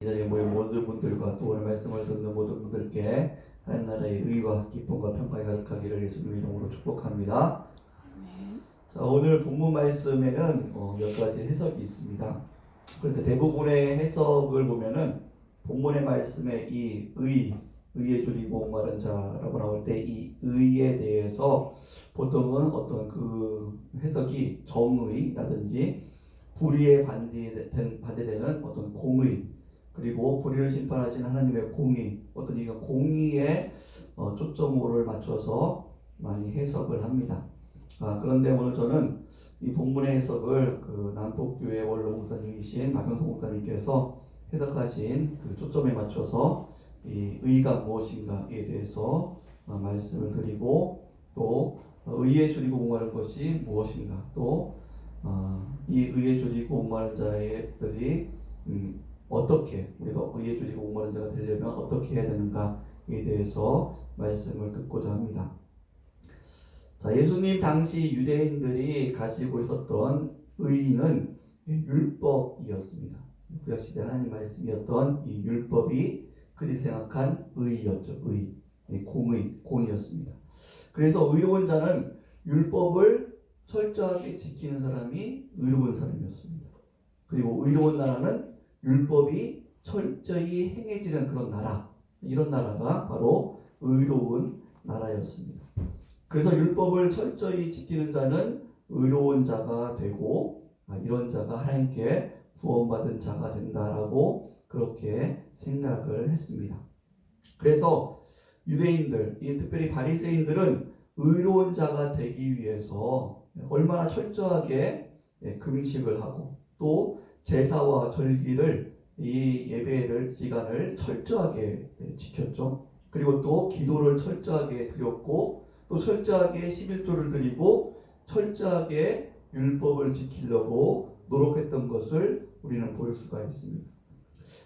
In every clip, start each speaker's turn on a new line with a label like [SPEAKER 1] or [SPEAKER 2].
[SPEAKER 1] 이 자리에 모인 모든 분들과 또 오늘 말씀을 듣는 모든 분들께 하나님 나라의 의와 기쁨과 평강이 가득하기를 예수님 이름으로 축복합니다. 자, 오늘 본문 말씀에는 몇 가지 해석이 있습니다. 그런데 대부분의 해석을 보면은 본문의 말씀에 이 의에 줄이고 목마른 자라고 나올 때 이 의에 대해서 보통은 어떤 그 해석이 정의라든지 불의에 반대되는 어떤 공의, 그리고 불의를 심판하신 하나님의 공의, 어떤 이런 공의에 초점을 맞춰서 많이 해석을 합니다. 그런데 오늘 저는 이 본문의 해석을 그 남북교회 원로 목사님이신 박영성 목사님께서 해석하신 그 초점에 맞춰서 이 의가 무엇인가에 대해서 말씀을 드리고, 또 의에 줄이고 목마른 것이 무엇인가, 또 이 의에 줄이고 목마른 자들이 어떻게 우리가 의에 줄이고 목마른 자가 되려면 어떻게 해야 되는가에 대해서 말씀을 듣고자 합니다. 자, 예수님 당시 유대인들이 가지고 있었던 의는 율법이었습니다. 구약시대 하나님 말씀이었던 이 율법이 그들이 생각한 의였죠. 공의였습니다. 그래서 의로운 자는 율법을 철저하게 지키는 사람이 의로운 사람이었습니다. 그리고 의로운 나라는 율법이 철저히 행해지는 그런 나라, 이런 나라가 바로 의로운 나라였습니다. 그래서 율법을 철저히 지키는 자는 의로운 자가 되고, 이런 자가 하나님께 구원받은 자가 된다라고 그렇게 생각을 했습니다. 그래서 유대인들, 특별히 바리새인들은 의로운 자가 되기 위해서 얼마나 철저하게 금식을 하고, 또 제사와 절기를, 이 예배를 시간을 철저하게 지켰죠. 그리고 또 기도를 철저하게 드렸고, 또 철저하게 11조를 드리고 철저하게 율법을 지키려고 노력했던 것을 우리는 볼 수가 있습니다.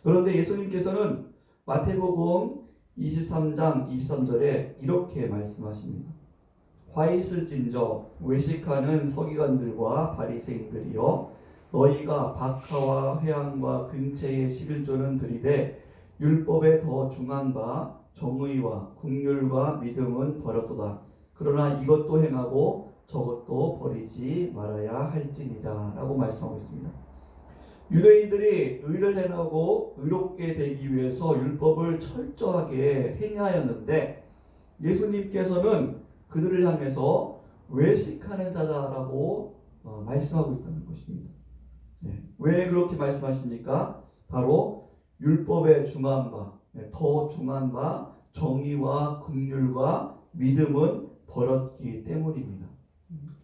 [SPEAKER 1] 그런데 예수님께서는 마태복음 23장 23절에 이렇게 말씀하십니다. 화 있을진저 외식하는 서기관들과 바리새인들이여, 너희가 박하와 회향과 근체의 11조는 드리되 율법에 더 중한 바 정의와 긍휼과 믿음은 버렸도다. 그러나 이것도 행하고 저것도 버리지 말아야 할지니라 라고 말씀하고 있습니다. 유대인들이 의를 행하고 의롭게 되기 위해서 율법을 철저하게 행하였는데, 예수님께서는 그들을 향해서 외식하는 자다라고 말씀하고 있다는 것입니다. 왜 그렇게 말씀하십니까? 바로 율법에 중한 바, 더 중한 바 정의와 긍휼과 믿음은 버렸기 때문입니다.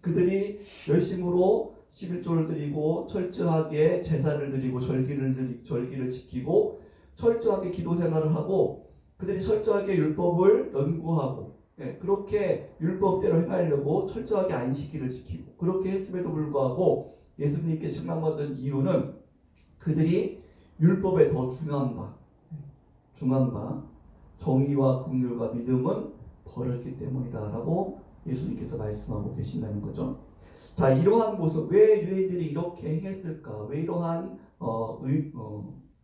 [SPEAKER 1] 그들이 열심으로 11조를 드리고 철저하게 제사를 드리고 절기를 지키고 철저하게 기도 생활을 하고, 그들이 철저하게 율법을 연구하고, 그렇게 율법대로 행하려고 철저하게 안식일을 지키고 그렇게 했음에도 불구하고 예수님께 책망받은 이유는 그들이 율법에 더 중한 바 정의와 긍휼과 믿음은 버렸기 때문이다라고 예수님께서 말씀하고 계신다는 거죠. 자, 이러한 모습, 왜 유대인들이 이렇게 행했을까? 왜 이러한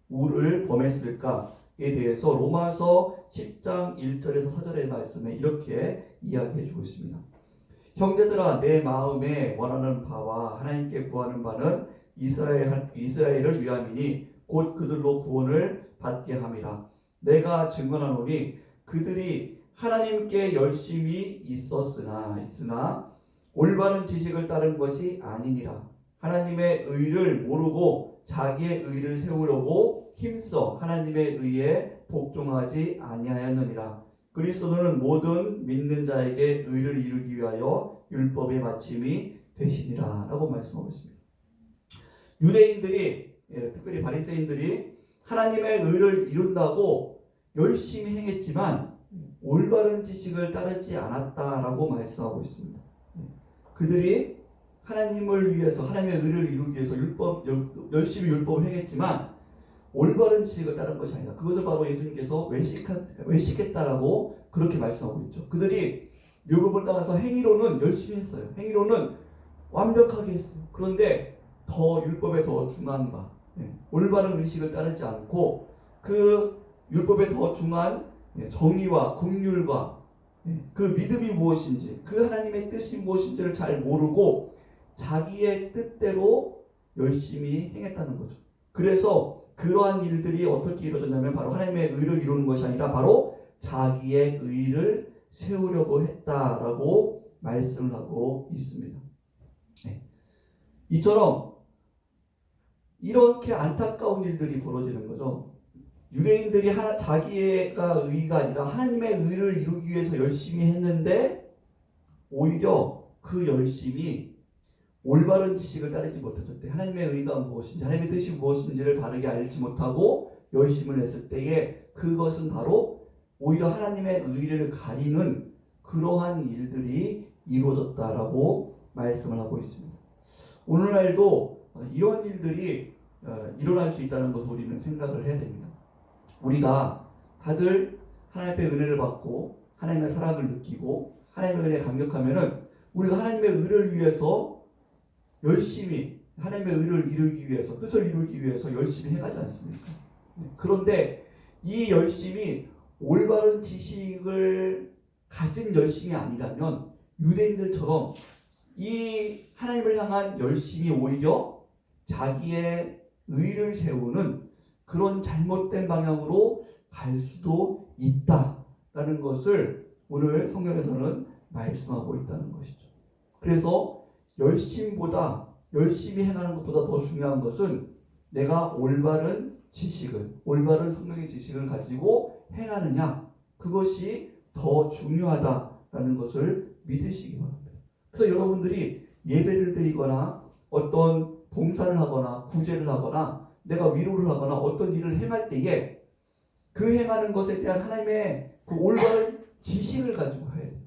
[SPEAKER 1] 우를 범했을까에 대해서 로마서 10장 1절에서 4절의 말씀에 이렇게 이야기해 주고 있습니다. 형제들아, 내 마음에 원하는 바와 하나님께 구하는 바는 이스라엘을 위함이니 곧 그들로 구원을 받게 함이라. 내가 증언하노니 그들이 하나님께 열심히 있으나 올바른 지식을 따른 것이 아니니라. 하나님의 의를 모르고 자기의 의를 세우려고 힘써 하나님의 의에 복종하지 아니하였느니라. 그리스도는 모든 믿는 자에게 의를 이루기 위하여 율법의 마침이 되시니라 라고 말씀하고 있습니다. 유대인들이, 특별히 바리새인들이 하나님의 의를 이룬다고 열심히 행했지만 올바른 지식을 따르지 않았다라고 말씀하고 있습니다. 그들이 하나님을 위해서, 하나님의 의를 이루기 위해서 열심히 율법을 행했지만 올바른 지식을 따른 것이 아니다. 그것을 바로 예수님께서 외식했다라고 그렇게 말씀하고 있죠. 그들이 율법을 따라서 행위로는 열심히 했어요. 행위로는 완벽하게 했어요. 그런데 율법에 더 중한 바, 올바른 의식을 따르지 않고 그 율법에 더 중한 정의와 긍휼과 그 믿음이 무엇인지, 그 하나님의 뜻이 무엇인지를 잘 모르고 자기의 뜻대로 열심히 행했다는 거죠. 그래서 그러한 일들이 어떻게 이루어졌냐면 바로 하나님의 의를 이루는 것이 아니라 바로 자기의 의를 세우려고 했다라고 말씀을 하고 있습니다. 이처럼 이렇게 안타까운 일들이 벌어지는 거죠. 유대인들이 자기가 의가 아니라 하나님의 의를 이루기 위해서 열심히 했는데 오히려 그 열심이 올바른 지식을 따르지 못했을 때, 하나님의 의가 무엇인지, 하나님의 뜻이 무엇인지를 바르게 알지 못하고 열심을 했을 때에 그것은 바로 오히려 하나님의 의를 가리는 그러한 일들이 이루어졌다라고 말씀을 하고 있습니다. 오늘날도 이런 일들이 일어날 수 있다는 것을 우리는 생각을 해야 됩니다. 우리가 다들 하나님의 은혜를 받고 하나님의 사랑을 느끼고 하나님의 은혜에 감격하면은 우리가 하나님의 의를 위해서 열심히 하나님의 의를 이루기 위해서, 뜻을 이루기 위해서 열심히 해가지 않습니까? 그런데 이 열심이 올바른 지식을 가진 열심이 아니라면 유대인들처럼 이 하나님을 향한 열심이 오히려 자기의 의를 세우는 그런 잘못된 방향으로 갈 수도 있다라는 것을 오늘 성경에서는 말씀하고 있다는 것이죠. 그래서 열심히 행하는 것보다 더 중요한 것은 내가 올바른 지식을, 올바른 성경의 지식을 가지고 행하느냐, 그것이 더 중요하다라는 것을 믿으시기 바랍니다. 그래서 여러분들이 예배를 드리거나 어떤 봉사를 하거나 구제를 하거나 내가 위로를 하거나 어떤 일을 행할 때에 그 행하는 것에 대한 하나님의 그 올바른 지식을 가지고 해야 돼요.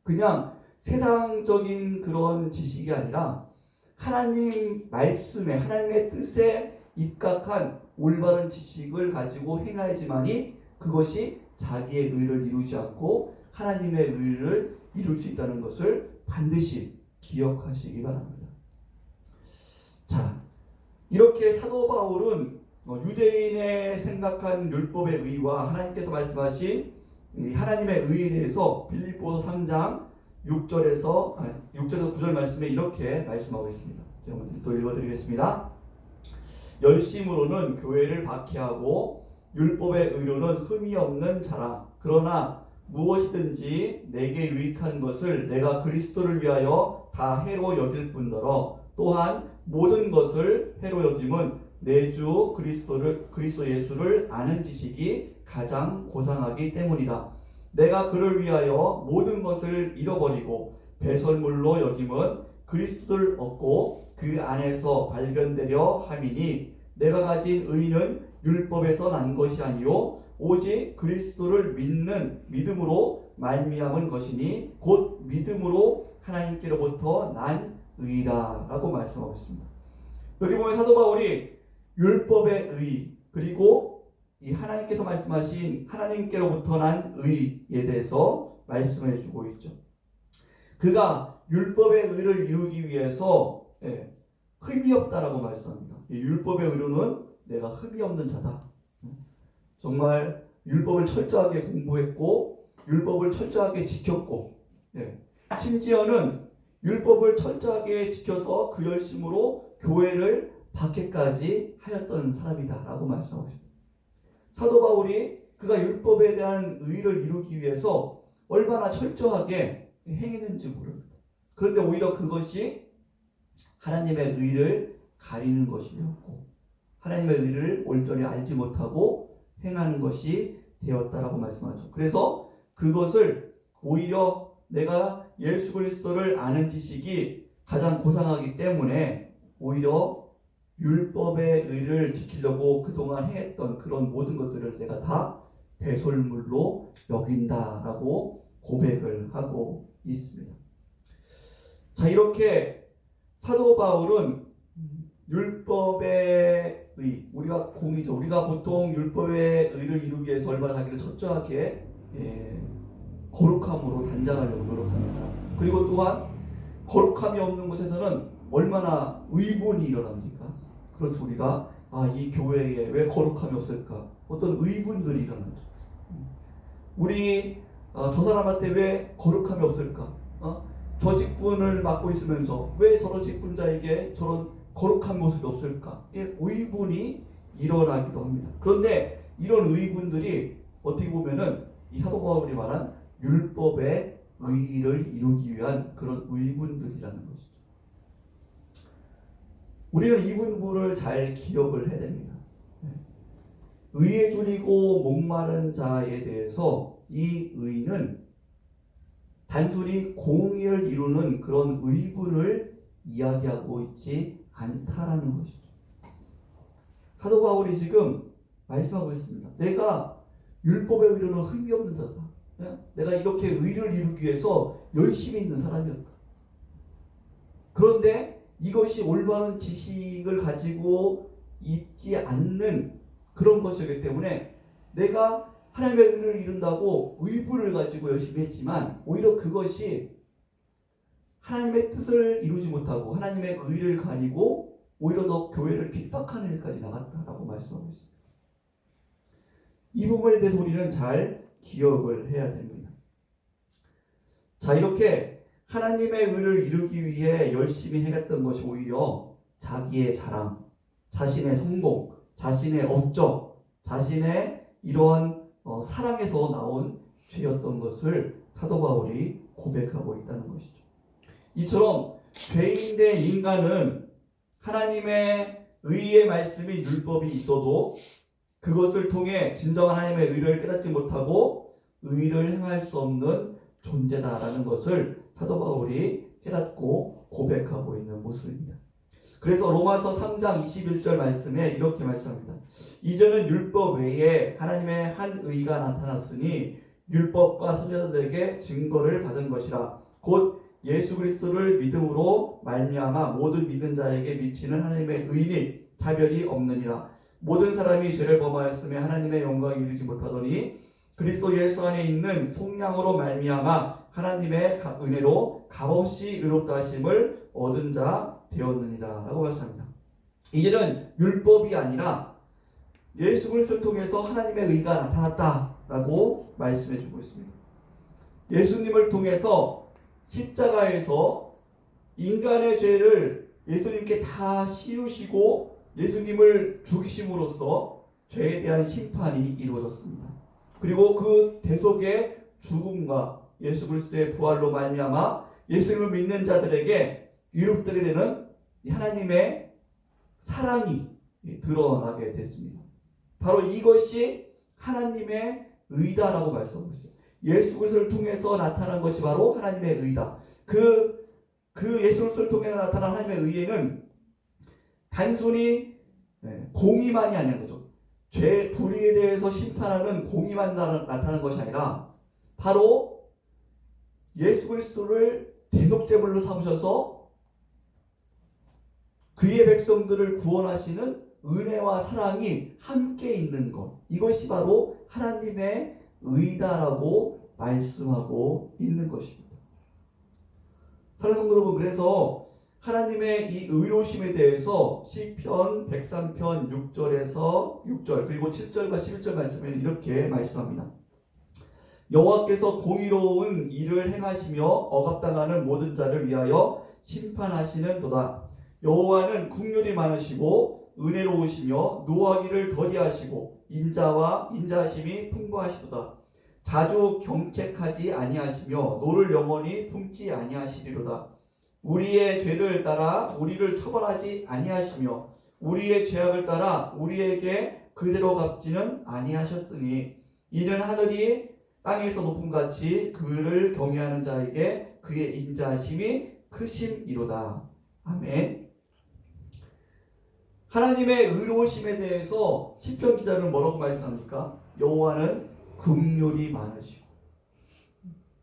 [SPEAKER 1] 그냥 세상적인 그런 지식이 아니라 하나님 말씀에, 하나님의 뜻에 입각한 올바른 지식을 가지고 행해야지만이 그것이 자기의 의를 이루지 않고 하나님의 의를 이룰 수 있다는 것을 반드시 기억하시기 바랍니다. 자, 이렇게 사도 바울은 유대인의 생각한 율법의 의와 하나님께서 말씀하신 하나님의 의에 대해서 빌립보서 3장 6절에서 9절 말씀에 이렇게 말씀하고 있습니다. 제가 또 읽어드리겠습니다. 열심으로는 교회를 박해하고 율법의 의로는 흠이 없는 자라. 그러나 무엇이든지 내게 유익한 것을 내가 그리스도를 위하여 다 해로 여길 뿐더러 또한 모든 것을 해로 여김은 내 주 그리스도 예수를 아는 지식이 가장 고상하기 때문이다. 내가 그를 위하여 모든 것을 잃어버리고 배설물로 여김은 그리스도를 얻고 그 안에서 발견되려 함이니 내가 가진 의는 율법에서 난 것이 아니요 오직 그리스도를 믿는 믿음으로 말미암은 것이니 곧 믿음으로 하나님께로부터 난 의라 라고 말씀하고 있습니다. 여기 보면 사도 바울이 율법의 의 그리고 이 하나님께서 말씀하신 하나님께로부터 난 의에 대해서 말씀해 주고 있죠. 그가 율법의 의를 이루기 위해서 흠이 없다라고 말씀합니다. 이 율법의 의로는 내가 흠이 없는 자다. 정말 율법을 철저하게 공부했고 율법을 철저하게 지켰고 심지어는 율법을 철저하게 지켜서 그 열심으로 교회를 박해까지 하였던 사람이다 라고 말씀하고 있습니다. 사도 바울이 그가 율법에 대한 의를 이루기 위해서 얼마나 철저하게 행했는지 모릅니다. 그런데 오히려 그것이 하나님의 의를 가리는 것이었고 하나님의 의를 온전히 알지 못하고 행하는 것이 되었다라고 말씀하죠. 그래서 그것을 오히려 내가 예수 그리스도를 아는 지식이 가장 고상하기 때문에 오히려 율법의 의를 지키려고 그동안 했던 그런 모든 것들을 내가 다 배설물로 여긴다라고 고백을 하고 있습니다. 자, 이렇게 사도 바울은 율법의 의, 우리가 공의죠. 우리가 보통 율법의 의를 이루기 위해서 얼마나 자기를 철저하게 거룩함으로 단장하려고 노력합니다. 그리고 또한 거룩함이 없는 곳에서는 얼마나 의분이 일어납니까? 그렇죠. 우리가 이 교회에 왜 거룩함이 없을까? 어떤 의문들이 일어나죠. 우리 저 사람한테 왜 거룩함이 없을까? 저 직분을 맡고 있으면서 왜 저런 직분자에게 저런 거룩한 모습이 없을까? 이 의문이 일어나기도 합니다. 그런데 이런 의문들이 어떻게 보면은 이 사도 바울이 말한 율법의 의의를 이루기 위한 그런 의문들이라는 것이죠. 우리는 이 부분을 잘 기억을 해야 됩니다. 의에 줄이고 목마른 자에 대해서 이 의는 단순히 공의를 이루는 그런 의분을 이야기하고 있지 않다라는 것이죠. 사도 바울이 지금 말씀하고 있습니다. 내가 율법에 이르는 흠이 없는 자다. 내가 이렇게 의를 이루기 위해서 열심히 있는 사람이었다. 그런데 이것이 올바른 지식을 가지고 있지 않는 그런 것이기 때문에 내가 하나님의 의를 이룬다고 의분을 가지고 열심히 했지만 오히려 그것이 하나님의 뜻을 이루지 못하고 하나님의 의를 가리고 오히려 더 교회를 핍박하는 일까지 나갔다라고 말씀하고 있습니다. 이 부분에 대해서 우리는 잘 기억을 해야 됩니다. 자, 이렇게 하나님의 의를 이루기 위해 열심히 해갔던 것이 오히려 자기의 자랑, 자신의 성공, 자신의 업적, 자신의 이러한 사랑에서 나온 죄였던 것을 사도 바울이 고백하고 있다는 것이죠. 이처럼 죄인된 인간은 하나님의 의의 말씀인 율법이 있어도 그것을 통해 진정한 하나님의 의를 깨닫지 못하고 의를 행할 수 없는 존재다라는 것을 사도 바울이 깨닫고 고백하고 있는 모습입니다. 그래서 로마서 3장 21절 말씀에 이렇게 말씀합니다. 이제는 율법 외에 하나님의 한 의가 나타났으니 율법과 선지자들에게 증거를 받은 것이라. 곧 예수 그리스도를 믿음으로 말미암아 모든 믿는 자에게 미치는 하나님의 의니 차별이 없느니라. 모든 사람이 죄를 범하였으며 하나님의 영광을 이루지 못하더니 그리스도 예수 안에 있는 속량으로 말미암아 하나님의 은혜로 값없이 의롭다 하심을 얻은 자 되었느니라 라고 말씀합니다. 이제는 율법이 아니라 예수 그리스도를 통해서 하나님의 의가 나타났다라고 말씀해 주고 있습니다. 예수님을 통해서 십자가에서 인간의 죄를 예수님께 다 씌우시고 예수님을 죽이심으로써 죄에 대한 심판이 이루어졌습니다. 그리고 그 대속의 죽음과 예수 그리스도의 부활로 말미암아 예수님을 믿는 자들에게 이롭게 되는 하나님의 사랑이 드러나게 됐습니다. 바로 이것이 하나님의 의다라고 말씀하고 있어요. 예수 그리스도를 통해서 나타난 것이 바로 하나님의 의다. 그 예수 그리스도를 통해서 나타난 하나님의 의에는 단순히 공의만이 아니라 거죠. 죄 불의에 대해서 심판하는 공의만 나타나는 것이 아니라 바로 예수 그리스도를 대속제물로 삼으셔서 그의 백성들을 구원하시는 은혜와 사랑이 함께 있는 것, 이것이 바로 하나님의 의다라고 말씀하고 있는 것입니다. 사랑하는 성도 여러분, 그래서 하나님의 이 의로우심에 대해서 시편 103편 6절에서 6절 그리고 7절과 11절 말씀에는 이렇게 말씀합니다. 여호와께서 공의로운 일을 행하시며 억압당하는 모든 자를 위하여 심판하시는도다. 여호와는 긍휼이 많으시고 은혜로우시며 노하기를 더디하시고 인자와 인자하심이 풍부하시도다. 자주 경책하지 아니하시며 노를 영원히 품지 아니하시리로다. 우리의 죄를 따라 우리를 처벌하지 아니하시며 우리의 죄악을 따라 우리에게 그대로 갚지는 아니하셨으니 이는 하늘이 땅에서 높음같이 그를 경외하는 자에게 그의 인자하심이 크심이로다. 아멘. 하나님의 의로우심에 대해서 시편 기자는 뭐라고 말씀합니까? 여호와는 긍휼이 많으시고,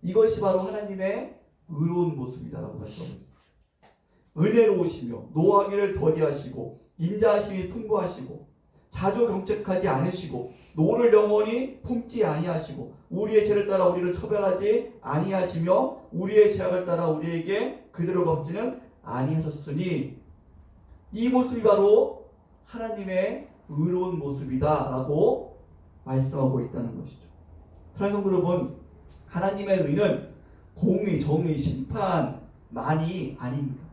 [SPEAKER 1] 이것이 바로 하나님의 의로운 모습이다라고 말씀합니다. 은혜로우시며 노하기를 더디하시고 인자하심이 풍부하시고 자주 경책하지 않으시고 노를 영원히 품지 아니하시고 우리의 죄를 따라 우리를 처벌하지 아니하시며 우리의 죄악을 따라 우리에게 그대로 갚지는 아니하셨으니, 이 모습이 바로 하나님의 의로운 모습이다라고 말씀하고 있다는 것이죠. 사랑하는 여러분, 하나님의 의는 공의, 정의, 심판만이 아닙니다.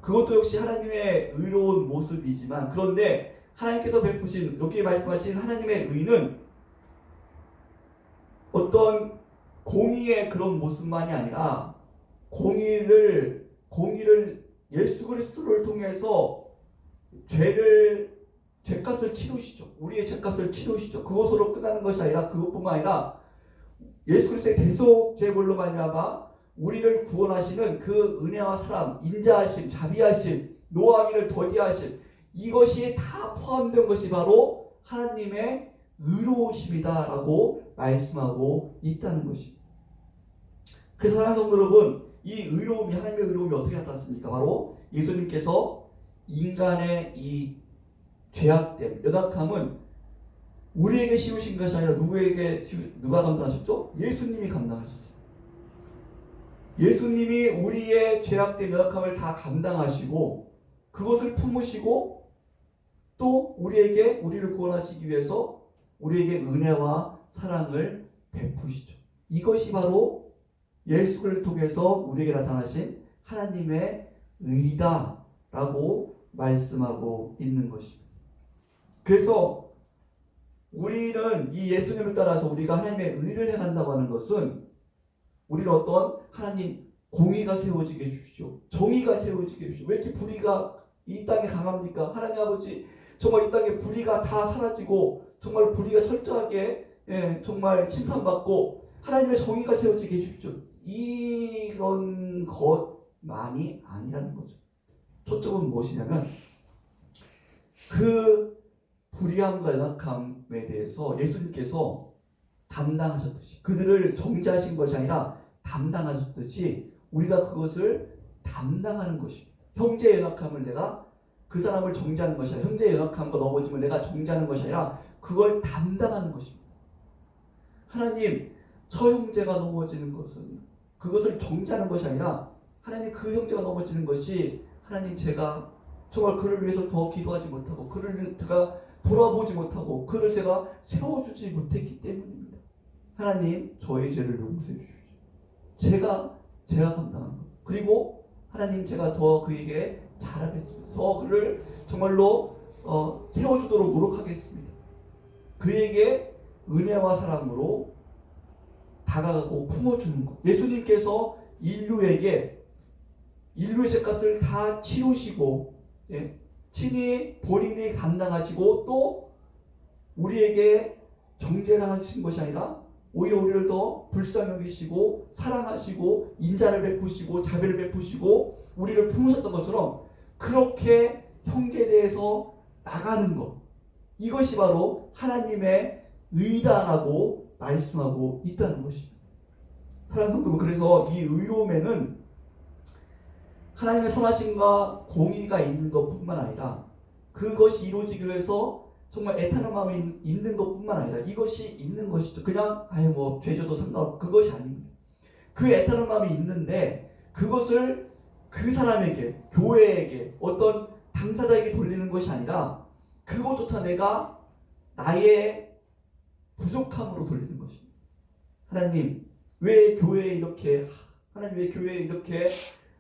[SPEAKER 1] 그것도 역시 하나님의 의로운 모습이지만, 그런데 하나님께서 베푸신, 여기 말씀하신 하나님의 의는 어떤 공의의 그런 모습만이 아니라 공의를 예수 그리스도를 통해서 죄값을 치르시죠. 우리의 죄값을 치르시죠. 그것으로 끝나는 것이 아니라, 그것뿐만 아니라 예수 그리스도의 대속 제물로 말미암아 우리를 구원하시는 그 은혜와 사랑, 인자하심, 자비하심, 노하기를 더디하심, 이것이 다 포함된 것이 바로 하나님의 의로우심이다라고 말씀하고 있다는 것입니다. 그래서 사랑하는 성도 여러분, 이 의로움이, 하나님의 의로움이 어떻게 나타났습니까? 바로 예수님께서 인간의 이 죄악됨, 연약함은 우리에게 씌우신 것이 아니라 누가 감당하셨죠? 예수님이 감당하셨어요. 예수님이 우리의 죄악된 연약함을 다 감당하시고 그것을 품으시고 또 우리를 구원하시기 위해서 우리에게 은혜와 사랑을 베푸시죠. 이것이 바로 예수를 통해서 우리에게 나타나신 하나님의 의다라고 말씀하고 있는 것입니다. 그래서 우리는 이 예수님을 따라서 우리가 하나님의 의를 행한다고 하는 것은 우리는 어떤 하나님 공의가 세워지게 해주십시오. 정의가 세워지게 해주십시오. 왜 이렇게 불의가 이 땅에 강합니까? 하나님 아버지, 정말 이 땅에 불의가 다 사라지고 정말 불의가 철저하게 정말 심판받고 하나님의 정의가 세워지게 해주십시오. 이런 것만이 아니라는 거죠. 초점은 무엇이냐면 그 불의함과 연약함에 대해서 예수님께서 담당하셨듯이, 그들을 정죄하신 것이 아니라 담당하셨듯이 우리가 그것을 담당하는 것입니다. 형제의 연약함을 내가 그 사람을 정죄하는 것이 아니라, 형제의 연약함과 넘어짐을 내가 정죄하는 것이 아니라 그걸 담당하는 것입니다. 하나님, 저 형제가 넘어지는 것은 그것을 정죄하는 것이 아니라 하나님, 그 형제가 넘어지는 것이 하나님, 제가 정말 그를 위해서 더 기도하지 못하고 그를 제가 돌아보지 못하고 그를 제가 세워주지 못했기 때문입니다. 하나님, 저의 죄를 용서해 주십시오. 제가 감당한 것. 그리고 하나님, 제가 더 그에게 잘하겠습니다. 더 그를 정말로 세워주도록 노력하겠습니다. 그에게 은혜와 사랑으로 다가가고 품어주는 것. 예수님께서 인류의 죄값을 다 치우시고 친히 본인이 감당하시고 또 우리에게 정죄를 하신 것이 아니라 오히려 우리를 더 불쌍히 여기시고 사랑하시고 인자를 베푸시고 자비를 베푸시고 우리를 품으셨던 것처럼 그렇게 형제에 대해서 나가는 것, 이것이 바로 하나님의 의다라고 말씀하고 있다는 것입니다. 사랑하는 성도, 그래서 이 의로움에는 하나님의 선하심과 공의가 있는 것뿐만 아니라 그것이 이루어지기 위해서 정말 애타는 마음이 있는 것뿐만 아니라 이것이 있는 것이죠. 그냥 죄져도 상관없고, 그것이 아닙니다. 그 애타는 마음이 있는데 그것을 그 사람에게, 교회에게, 어떤 당사자에게 돌리는 것이 아니라 그것조차 내가 나의 부족함으로 돌리는 것입니다. 하나님, 왜 교회에 이렇게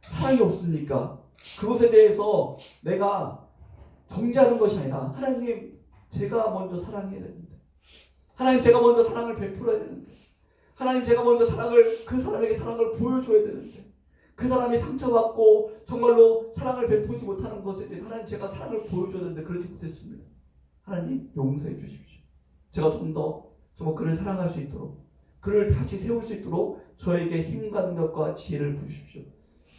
[SPEAKER 1] 사랑이 없습니까? 그것에 대해서 내가 정죄하는 것이 아니라 하나님, 제가 먼저 사랑해야 됩니다. 하나님, 제가 먼저 사랑을 베풀어야 되는데, 하나님, 제가 먼저 그 사람에게 사랑을 보여줘야 되는데, 그 사람이 상처받고 정말로 사랑을 베푸지 못하는 것에 대해 하나님, 제가 사랑을 보여줘야 되는데 그러지 못했습니다. 하나님, 용서해 주십시오. 제가 좀 더 정말 그를 사랑할 수 있도록, 그를 다시 세울 수 있도록 저에게 힘과 능력과 지혜를 부으십시오.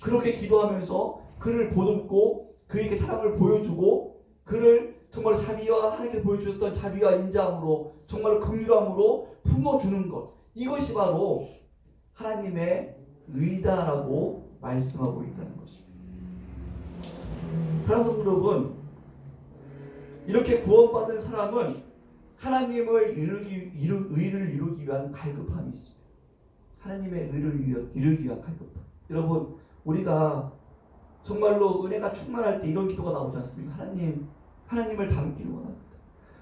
[SPEAKER 1] 그렇게 기도하면서 그를 보듬고 그에게 사랑을 보여주고 그를 정말 하나님께서 보여주셨던 자비와 인자함으로 정말 긍휼함으로 품어주는 것, 이것이 바로 하나님의 의다라고 말씀하고 있다는 것입니다. 사랑하는 성도 여러분, 이렇게 구원받은 사람은 하나님의 의를 이루기 위한 갈급함이 있습니다. 하나님의 의를 이루기 위한 갈급함. 여러분, 우리가 정말로 은혜가 충만할 때 이런 기도가 나오지 않습니까? 하나님, 하나님을 닮기를 원합니다.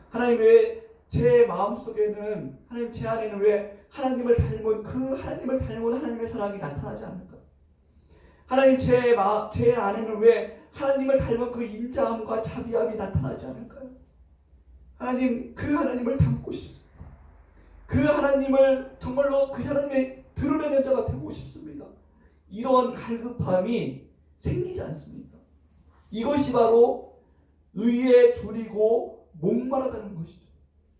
[SPEAKER 1] 하나님 왜 제 마음속에는 하나님 제 안에는 왜 하나님을 닮은 하나님의 사랑이 나타나지 않을까? 하나님 제 안에는 왜 하나님을 닮은 그 인자함과 자비함이 나타나지 않을까요? 하나님 그 하나님을 닮고 싶습니다. 그 하나님을 정말로 그 하나님의 드러내는 자가 되고 싶습니다. 이러한 갈급함이 생기지 않습니까? 이것이 바로 의에 줄이고 목마르다는 것이죠.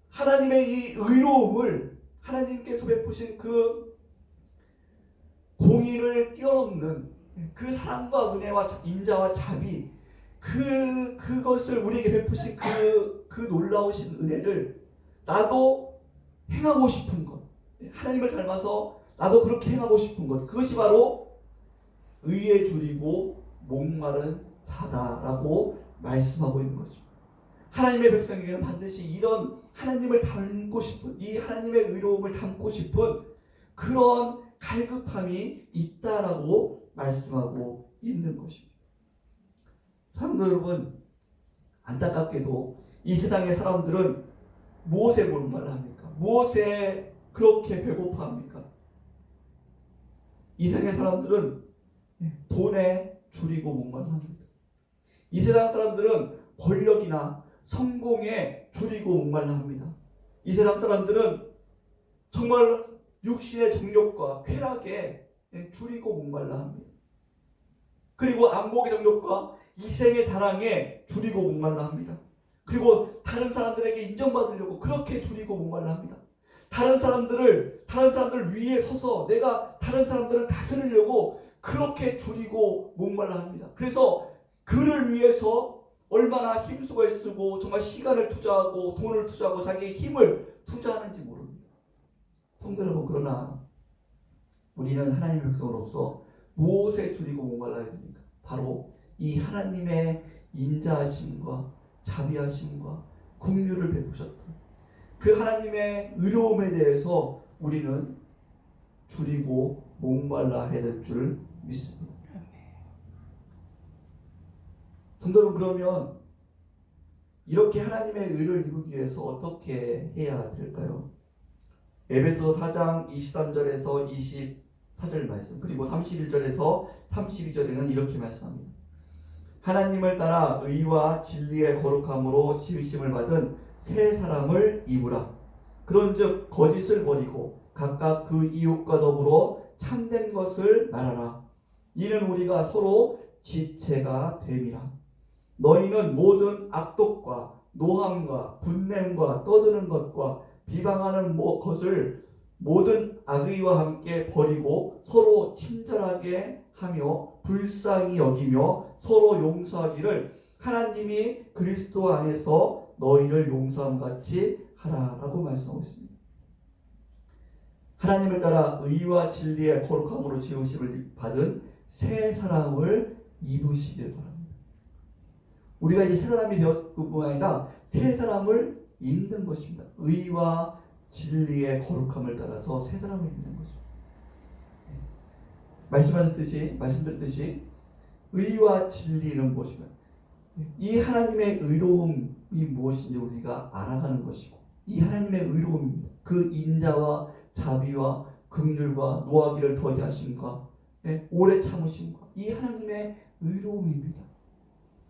[SPEAKER 1] 하나님의 이 의로움을 하나님께서 베푸신 그 공의를 뛰어넘는 그 사랑과 은혜와 인자와 자비 그것을 우리에게 베푸신 그 놀라우신 은혜를 나도 행하고 싶은 것, 하나님을 닮아서 나도 그렇게 행하고 싶은 것, 그것이 바로 의에 줄이고 목마른 자다라고 말씀하고 있는 것입니다. 하나님의 백성에게는 반드시 이런 하나님을 닮고 싶은, 이 하나님의 의로움을 닮고 싶은 그런 갈급함이 있다라고 말씀하고 있는 것입니다. 사랑하는 여러분, 안타깝게도 이 세상의 사람들은 무엇에 목말라합니까? 무엇에 그렇게 배고파합니까? 이 세상의 사람들은 돈에 줄이고 목말라합니다. 이 세상 사람들은 권력이나 성공에 줄이고 목말라합니다. 이 세상 사람들은 정말 육신의 정욕과 쾌락에 줄이고 목말라합니다. 그리고 안목의 정욕과 이생의 자랑에 줄이고 목말라합니다. 그리고 다른 사람들에게 인정받으려고 그렇게 줄이고 목말라합니다. 다른 사람들 위에 서서 내가 다른 사람들을 다스리려고 그렇게 줄이고 목말라합니다. 그래서 그를 위해서 얼마나 힘쓰고 애쓰고 정말 시간을 투자하고 돈을 투자하고 자기의 힘을 투자하는지 모릅니다. 성도 여러분, 그러나 우리는 하나님의 백성으로서 무엇에 줄이고 목말라야 됩니까? 바로 이 하나님의 인자하심과 자비하심과 긍휼을 베푸셨던 그 하나님의 의로움에 대해서 우리는 줄이고 목말라야 될 줄 믿습니다. 성도 여러분, 그러면 이렇게 하나님의 의를 이루기 위해서 어떻게 해야 될까요? 에베소 4장 23절에서 24절 말씀, 그리고 31절에서 32절에는 이렇게 말씀합니다. 하나님을 따라 의와 진리의 거룩함으로 지으심을 받은 새 사람을 입으라. 그런즉 거짓을 버리고 각각 그 이웃과 더불어 참된 것을 말하라. 이는 우리가 서로 지체가 됨이라. 너희는 모든 악독과 노함과 분냄과 떠드는 것과 비방하는 것을 모든 악의와 함께 버리고 서로 친절하게 하며 불쌍히 여기며 서로 용서하기를 하나님이 그리스도 안에서 너희를 용서함같이 하라라고 말씀하고 있습니다. 하나님을 따라 의와 진리의 거룩함으로 지으심을 받은 새 사람을 입으시길 바랍니다. 우리가 이제 새 사람이 되었을 뿐만 아니라 새 사람을 입는 것입니다. 의와 진리의 거룩함을 따라서 새 사람을 입는 것입니다. 말씀드렸듯이 의와 진리는 무엇인가? 이 하나님의 의로움이 무엇인지 우리가 알아가는 것이고, 이 하나님의 의로움입니다. 그 인자와 자비와 긍휼과 노하기를 더디하심과 오래 참으심과 이 하나님의 의로움입니다.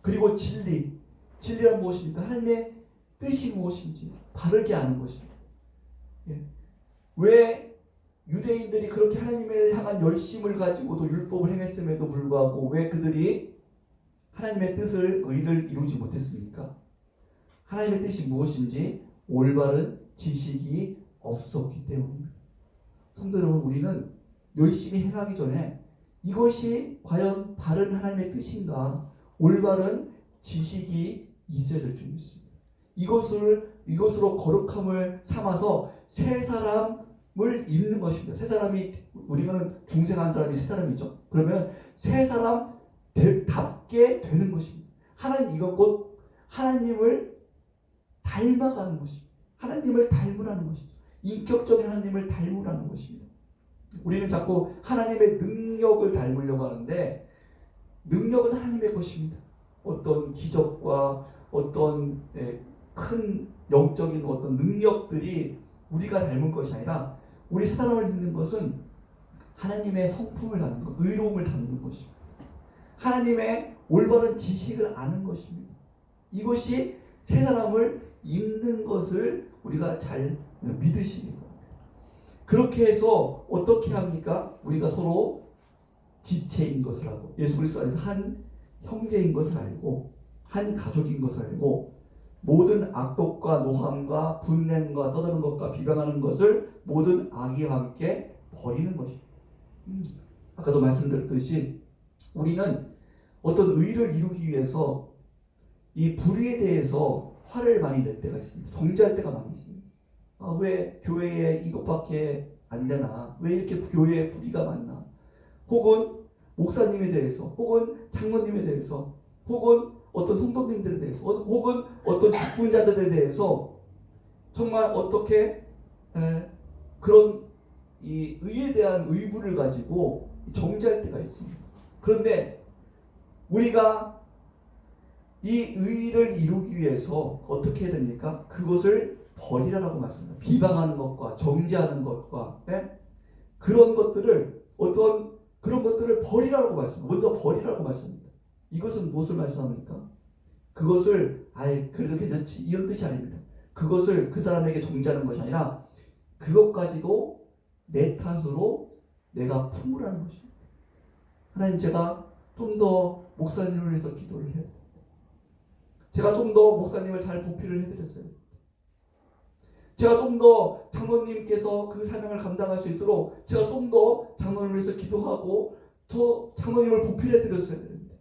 [SPEAKER 1] 그리고 진리란 무엇입니까? 하나님의 뜻이 무엇인지 바르게 아는 것입니다. 왜 유대인들이 그렇게 하나님을 향한 열심을 가지고도 율법을 행했음에도 불구하고 왜 그들이 하나님의 뜻을, 의를 이루지 못했습니까? 하나님의 뜻이 무엇인지 올바른 지식이 없었기 때문입니다. 성도 여러분, 우리는 열심히 행하기 전에 이것이 과연 바른 하나님의 뜻인가, 올바른 지식이 있어야 될 줄 믿습니다. 이것으로 거룩함을 삼아서 새 사람을 입는 것입니다. 새 사람이, 우리는 중생한 사람이 새 사람이죠. 그러면 새 사람답게 되는 것입니다. 이것 곧 하나님을 닮아가는 것입니다. 하나님을 닮으라는 것이죠. 인격적인 하나님을 닮으라는 것입니다. 우리는 자꾸 하나님의 능력을 닮으려고 하는데 능력은 하나님의 것입니다. 어떤 기적과 어떤 큰 영적인 어떤 능력들이 우리가 닮은 것이 아니라 우리 새 사람을 믿는 것은 하나님의 성품을 담는 것, 의로움을 담는 것입니다. 하나님의 올바른 지식을 아는 것입니다. 이것이 새 사람을 입는 것을 우리가 잘 믿으시기 바랍니다. 그렇게 해서 어떻게 합니까? 우리가 서로 지체인 것을 알고 예수 그리스도 안에서 한 형제인 것을 알고 한 가족인 것을 알고 모든 악독과 노함과 분냄과 떠드는 것과 비방하는 것을 모든 악의와 함께 버리는 것입니다. 아까도 말씀드렸듯이 우리는 어떤 의를 이루기 위해서 이 불의에 대해서 화를 많이 낼 때가 있습니다. 정죄할 때가 많이 있습니다. 왜 교회에 이것밖에 안 되나? 왜 이렇게 교회에 불의가 많나? 혹은 목사님에 대해서, 혹은 장로님에 대해서, 혹은 어떤 성도님들에 대해서, 혹은 어떤 직분자들에 대해서 정말 어떻게 그런 이 의에 대한 의문을 가지고 정죄할 때가 있습니다. 그런데 우리가 이 의를 이루기 위해서 어떻게 해야 됩니까? 그것을 버리라라고 말씀합니다. 비방하는 것과 정죄하는 것과 그런 것들을 그런 것들을 버리라고 말씀합니다. 먼저 버리라고 말씀합니다. 이것은 무엇을 말씀합니까? 그것을 그래도 괜찮지 이런 뜻이 아닙니다. 그것을 그 사람에게 정죄하는 것이 아니라 그것까지도 내 탓으로 내가 품으라는 것입니다. 하나님, 제가 좀 더 목사님을 위해서 기도를 해야 됩니다. 제가 좀 더 목사님을 잘 보필을 해드렸어요. 제가 좀 더 장로님께서 그 사명을 감당할 수 있도록 제가 좀 더 장로님을 위해서 기도하고 저 장로님을 보필해드렸어야 되는데,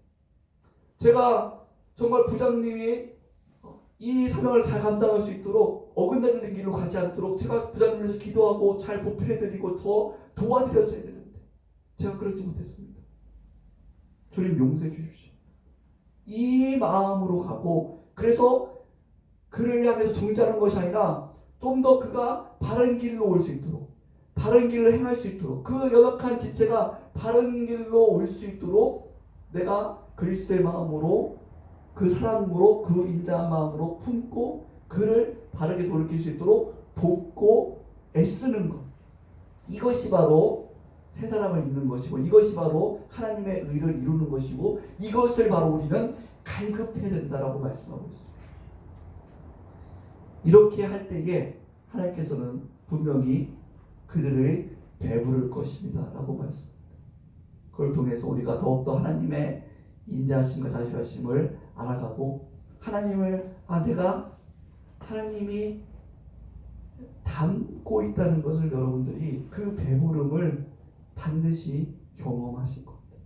[SPEAKER 1] 제가 정말 부장님이 이 사명을 잘 감당할 수 있도록 어긋나는 길로 가지 않도록 제가 부장님을 위해서 기도하고 잘 보필해드리고 더 도와드렸어야 되는데 제가 그러지 못했습니다. 주님 용서해 주십시오. 이 마음으로 가고, 그래서 그를 향해서 정죄하는 것이 아니라 좀 더 그가 바른 길로 올 수 있도록, 바른 길을 행할 수 있도록, 그 연약한 지체가 바른 길로 올 수 있도록 내가 그리스도의 마음으로, 그 사랑으로, 그 인자한 마음으로 품고 그를 바르게 돌이킬 수 있도록 돕고 애쓰는 것, 이것이 바로 새 사람을 입는 것이고, 이것이 바로 하나님의 의를 이루는 것이고, 이것을 바로 우리는 갈급해야 된다라고 말씀하고 있습니다. 이렇게 할 때에 하나님께서는 분명히 그들을 배부를 것입니다 라고 말씀합니다. 그걸 통해서 우리가 더욱더 하나님의 인자하심과 자비하심을 알아가고, 하나님을 내가 하나님이 담고 있다는 것을 여러분들이 그 배부름을 반드시 경험하실 겁니다.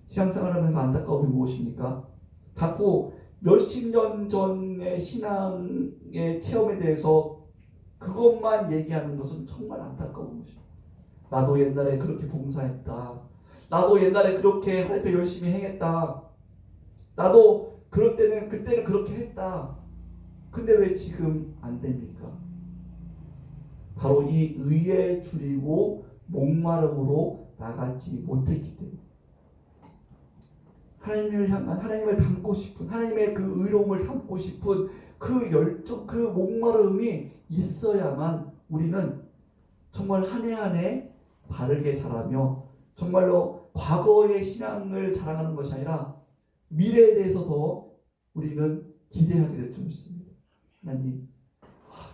[SPEAKER 1] 신앙생활 하면서 안타까움이 무엇입니까? 자꾸 몇십 년 전의 신앙의 체험에 대해서 그것만 얘기하는 것은 정말 안타까운 것입니다. 나도 옛날에 그렇게 봉사했다. 나도 옛날에 그렇게 할 때 열심히 행했다. 나도 그때는 그렇게 했다. 근데 왜 지금 안 됩니까? 바로 이 의에 줄이고 목마름으로 나가지 못했기 때문에, 하나님을 향한, 하나님을 닮고 싶은, 하나님의 그 의로움을 담고 싶은 그 열정, 그 목마름이 있어야만 우리는 정말 한 해 한 해 바르게 자라며 정말로 과거의 신앙을 자랑하는 것이 아니라 미래에 대해서 더 우리는 기대하게 될 줄 믿습니다. 하나님,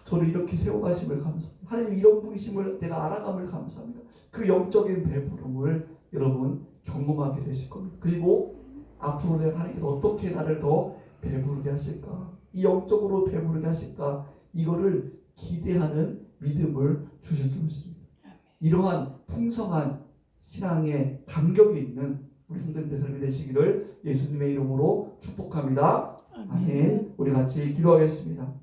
[SPEAKER 1] 저를 이렇게 세워가심을 감사합니다. 하나님, 이런 분이심을 내가 알아감을 감사합니다. 그 영적인 배부름을 여러분 경험하게 되실 겁니다. 그리고 앞으로 내가 하나님께서 어떻게 나를 더 배부르게 하실까, 이 영적으로 배부르게 하실까, 이거를 기대하는 믿음을 주실 줄 믿습니다. 이러한 풍성한 신앙의 감격이 있는 우리 성도님들 삶이 되시기를 예수님의 이름으로 축복합니다. 아멘. 우리 같이 기도하겠습니다.